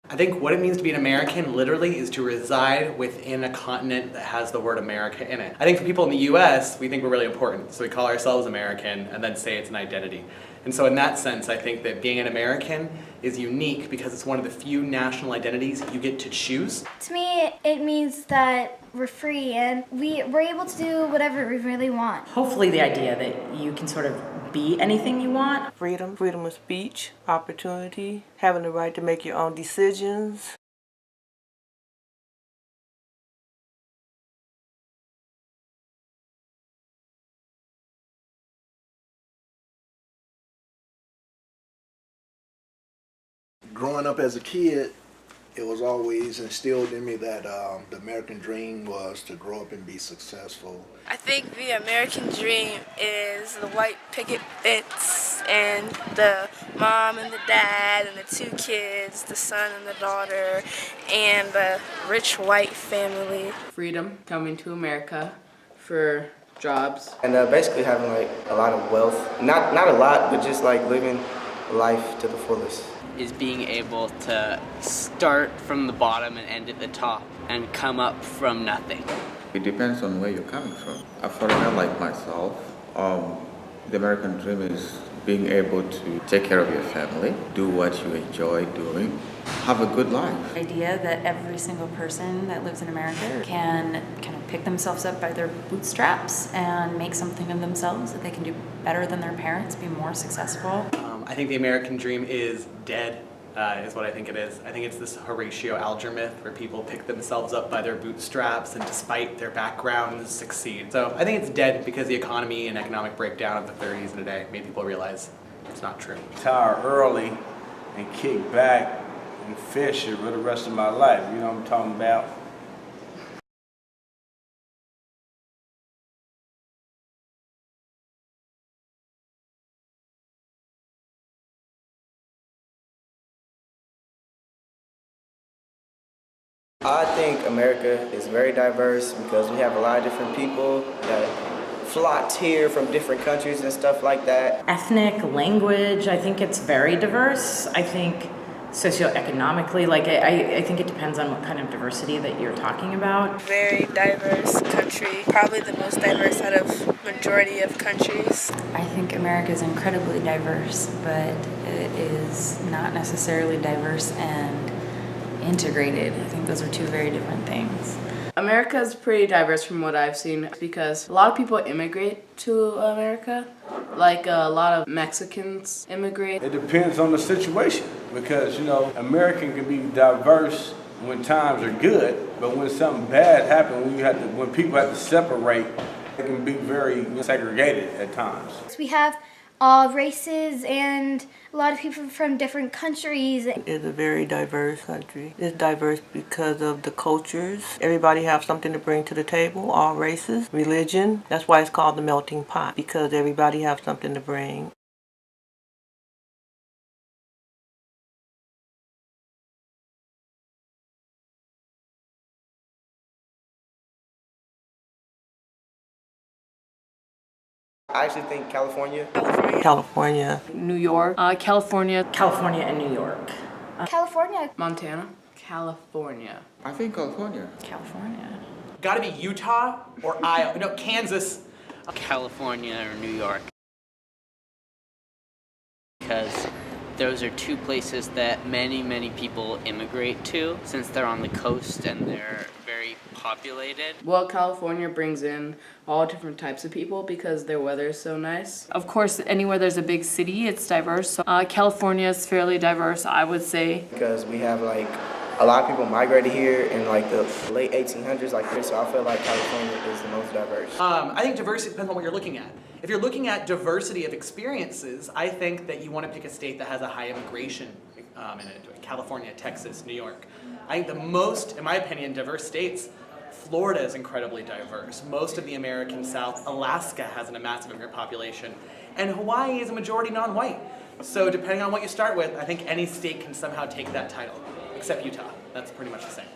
I think what it means to be an American literally is to reside within a continent that has the word America in it. I think for people in the US, we think we're really important, so we call ourselves American and then say it's an identity. And so in that sense, I think that being an American is unique because it's one of the few national identities you get to choose. To me, it means that we're free and we're able to do whatever we really want. Hopefully the idea that you can sort of be anything you want. Freedom of speech, opportunity, having the right to make your own decisions. Growing up as a kid, it was always instilled in me that the American dream was to grow up and be successful. I think the American dream is the white picket fence and the mom and the dad and the two kids, the son and the daughter, and the rich white family. Freedom, coming to America for jobs. And basically having like a lot of wealth. Not a lot, but just like living life to the fullest. Is being able to start from the bottom and end at the top and come up from nothing. It depends on where you're coming from. A foreigner like myself, the American dream is being able to take care of your family, do what you enjoy doing, have a good life. The idea that every single person that lives in America can kind of pick themselves up by their bootstraps and make something of themselves, that they can do better than their parents, be more successful. I think the American dream is dead, is what I think it is. I think it's this Horatio Alger myth where people pick themselves up by their bootstraps and despite their backgrounds succeed. So I think it's dead because the economy and economic breakdown of the 30s and today made people realize it's not true. Retire early and kick back and fish for the rest of my life, you know what I'm talking about? I think America is very diverse because we have a lot of different people that flocked here from different countries and stuff like that. Ethnic, language, I think it's very diverse. I think socioeconomically, I think it depends on what kind of diversity that you're talking about. Very diverse country, probably the most diverse out of majority of countries. I think America is incredibly diverse, but it is not necessarily diverse and integrated. I think those are two very different things. America is pretty diverse from what I've seen because a lot of people immigrate to America. Like a lot of Mexicans immigrate. It depends on the situation because, you know, American can be diverse when times are good, but when something bad happens, when people have to separate, it can be very segregated at times. We have all races and a lot of people from different countries. It's a very diverse country. It's diverse because of the cultures. Everybody has something to bring to the table, all races, religion. That's why it's called the melting pot, because everybody has something to bring. I actually think California. California. New York. California. California and New York. California. Montana. California. I think California. California. Gotta be Utah or Iowa, no, Kansas. California or New York. Because those are two places that many people immigrate to since they're on the coast and they're very populated. Well, California brings in all different types of people because their weather is so nice. Of course, anywhere there's a big city, it's diverse. So, California is fairly diverse, I would say. Because we have like a lot of people migrated here in like the late 1800s, like this, so I feel like California is the most diverse. I think diversity depends on what you're looking at. If you're looking at diversity of experiences, I think that you want to pick a state that has a high immigration in it. California, Texas, New York. I think the most, in my opinion, diverse states, Florida is incredibly diverse. Most of the American South, Alaska has a massive immigrant population, and Hawaii is a majority non-white. So depending on what you start with, I think any state can somehow take that title, except Utah. That's pretty much the same.